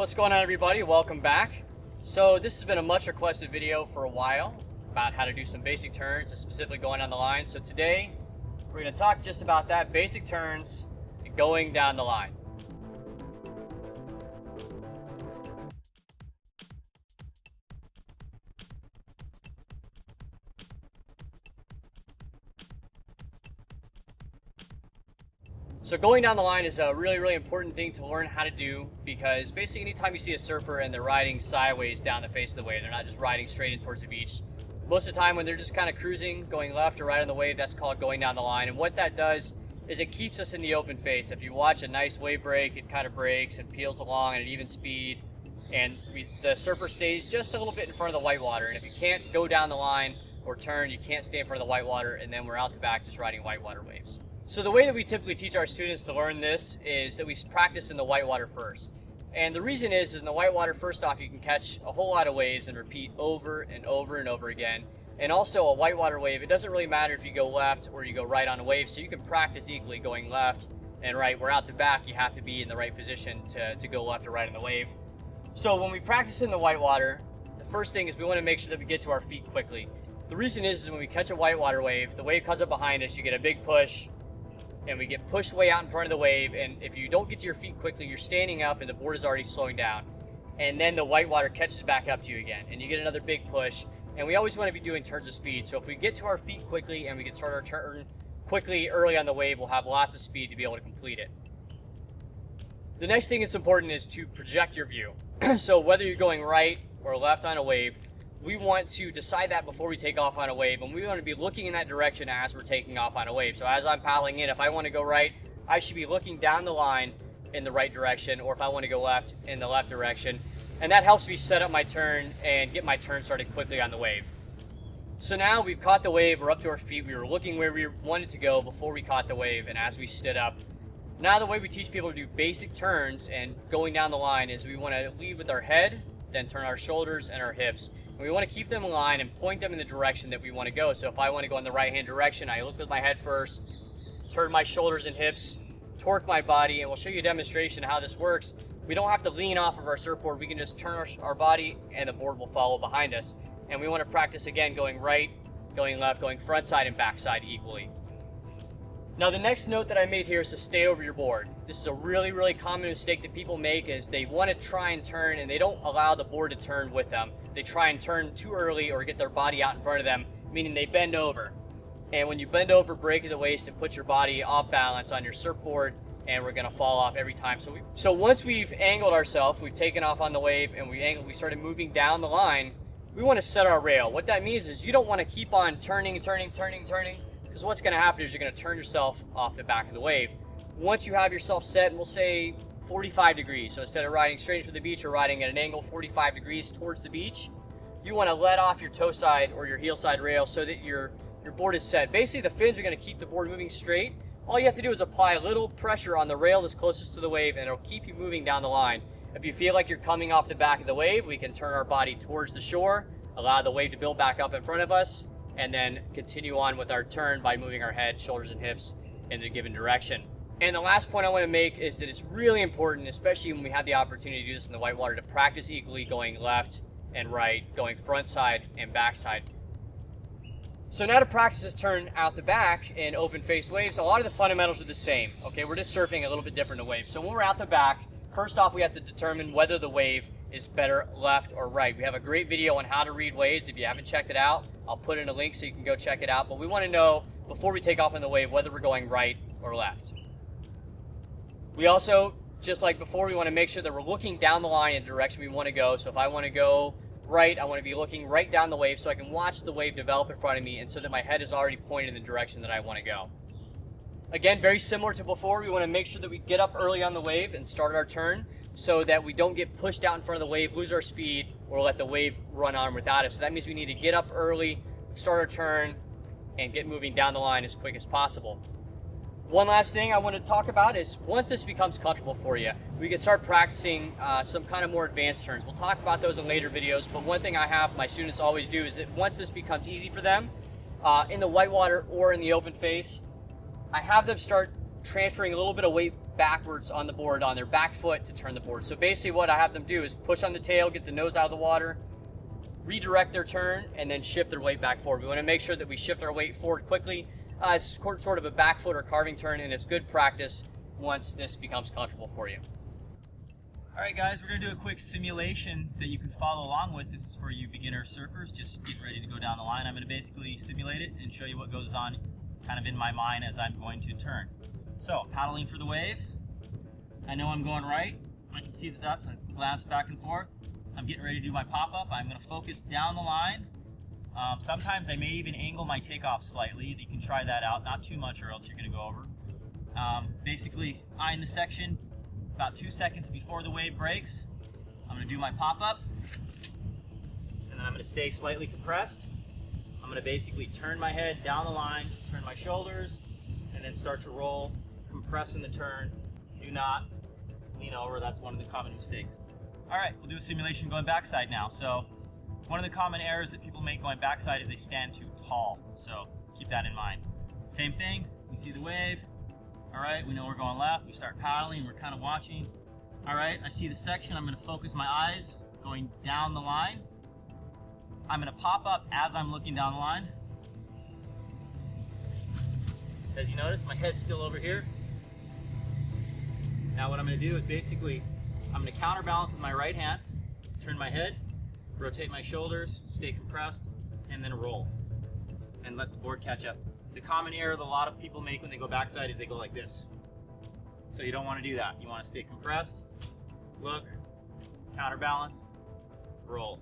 What's going on, everybody? Welcome back. So this has been a much requested video for a while about how to do some basic turns and specifically going down the line. So today we're going to talk just about that, basic turns and going down the line. So going down the line is a really important thing to learn how to do, because basically anytime you see a surfer and they're riding sideways down the face of the wave, they're not just riding straight in towards the beach. Most of the time when they're just kind of cruising, going left or right on the wave, that's called going down the line. And what that does is it keeps us in the open face. If you watch a nice wave break, it kind of breaks and peels along at an even speed, and the surfer stays just a little bit in front of the whitewater. And if you can't go down the line or turn, you can't stay in front of the whitewater, and then we're out the back just riding whitewater waves. So the way that we typically teach our students to learn this is that we practice in the whitewater first. And the reason is in the whitewater, first off, you can catch a whole lot of waves and repeat over and over and over again. And also a whitewater wave, it doesn't really matter if you go left or you go right on a wave, so you can practice equally going left and right. Where out the back, you have to be in the right position to go left or right on the wave. So when we practice in the whitewater, the first thing is we want to make sure that we get to our feet quickly. The reason is when we catch a whitewater wave, the wave comes up behind us, you get a big push, and we get pushed way out in front of the wave, and if you don't get to your feet quickly, you're standing up and the board is already slowing down, and then the whitewater catches back up to you again and you get another big push. And we always want to be doing turns of speed, so if we get to our feet quickly and we can start our turn quickly early on the wave, we'll have lots of speed to be able to complete it. The next thing that's important is to project your view. So whether you're going right or left on a wave, we want to decide that before we take off on a wave, and we want to be looking in that direction as we're taking off on a wave. So as I'm paddling in, if I want to go right, I should be looking down the line in the right direction, or if I want to go left, in the left direction. And that helps me set up my turn and get my turn started quickly on the wave. So now we've caught the wave, we're up to our feet, we were looking where we wanted to go before we caught the wave and as we stood up. Now the way we teach people to do basic turns and going down the line is we want to lead with our head, then turn our shoulders and our hips. And we want to keep them in line and point them in the direction that we want to go. So if I want to go in the right hand direction, I look with my head first, turn my shoulders and hips, torque my body, and we'll show you a demonstration of how this works. We don't have to lean off of our surfboard, we can just turn our body and the board will follow behind us. And we want to practice again going right, going left, going front side and back side equally. Now the next note that I made here is to stay over your board. This is a really common mistake that people make, is they want to try and turn and they don't allow the board to turn with them. They try and turn too early or get their body out in front of them, meaning they bend over. And when you bend over, break at the waist and put your body off balance on your surfboard, and we're gonna fall off every time. So once we've angled ourselves, we've taken off on the wave and we started moving down the line, we want to set our rail. What that means is you don't want to keep on turning, because what's going to happen is you're going to turn yourself off the back of the wave. Once you have yourself set, and we'll say 45 degrees, so instead of riding straight into the beach or riding at an angle 45 degrees towards the beach, you want to let off your toe side or your heel side rail so that your board is set. Basically the fins are going to keep the board moving straight. All you have to do is apply a little pressure on the rail that's closest to the wave and it'll keep you moving down the line. If you feel like you're coming off the back of the wave, we can turn our body towards the shore, allow the wave to build back up in front of us, and then continue on with our turn by moving our head, shoulders, and hips in a given direction. And the last point I want to make is that it's really important, especially when we have the opportunity to do this in the whitewater, to practice equally going left and right, going front side and back side. So now to practice this turn out the back in open face waves, a lot of the fundamentals are the same. Okay, we're just surfing a little bit different in waves. So when we're out the back, first off, we have to determine whether the wave is better left or right. We have a great video on how to read waves. If you haven't checked it out, I'll put in a link so you can go check it out. But we want to know, before we take off on the wave, whether we're going right or left. We also, just like before, we want to make sure that we're looking down the line in the direction we want to go. So if I want to go right, I want to be looking right down the wave so I can watch the wave develop in front of me, and so that my head is already pointed in the direction that I want to go. Again, very similar to before, we want to make sure that we get up early on the wave and start our turn so that we don't get pushed out in front of the wave, lose our speed, or let the wave run on without us. So that means we need to get up early, start our turn, and get moving down the line as quick as possible. One last thing I want to talk about is once this becomes comfortable for you, we can start practicing some kind of more advanced turns. We'll talk about those in later videos, but one thing I have my students always do is that once this becomes easy for them, in the whitewater or in the open face, I have them start transferring a little bit of weight backwards on the board on their back foot to turn the board. So basically what I have them do is push on the tail, get the nose out of the water, redirect their turn, and then shift their weight back forward. We want to make sure that we shift our weight forward quickly. It's sort of a back foot or carving turn, and it's good practice once this becomes comfortable for you. All right, guys, we're going to do a quick simulation that you can follow along with. This is for you beginner surfers. Just get ready to go down the line. I'm going to basically simulate it and show you what goes on kind of in my mind as I'm going to turn. So, paddling for the wave. I know I'm going right. I can see the dots. I glance back and forth. I'm getting ready to do my pop-up. I'm going to focus down the line. Sometimes I may even angle my takeoff slightly. You can try that out. Not too much or else you're going to go over. Basically, eyeing the section about 2 seconds before the wave breaks. I'm going to do my pop-up. And then I'm going to stay slightly compressed. I'm going to basically turn my head down the line, turn my shoulders, and then start to roll, compress in the turn. Do not lean over. That's one of the common mistakes. All right, we'll do a simulation going backside now. So one of the common errors that people make going backside is they stand too tall. So keep that in mind. Same thing, we see the wave. All right, we know we're going left. We start paddling, we're kind of watching. All right, I see the section. I'm going to focus my eyes going down the line. I'm going to pop up as I'm looking down the line. As you notice, my head's still over here. Now what I'm going to do is basically, I'm going to counterbalance with my right hand, turn my head, rotate my shoulders, stay compressed, and then roll. And let the board catch up. The common error that a lot of people make when they go backside is they go like this. So you don't want to do that. You want to stay compressed, look, counterbalance, roll.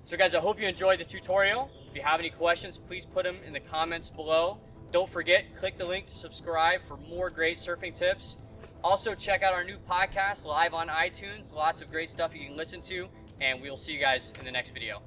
So guys, I hope you enjoyed the tutorial. If you have any questions, please put them in the comments below. Don't forget, click the link to subscribe for more great surfing tips. Also, check out our new podcast live on iTunes. Lots of great stuff you can listen to, and we'll see you guys in the next video.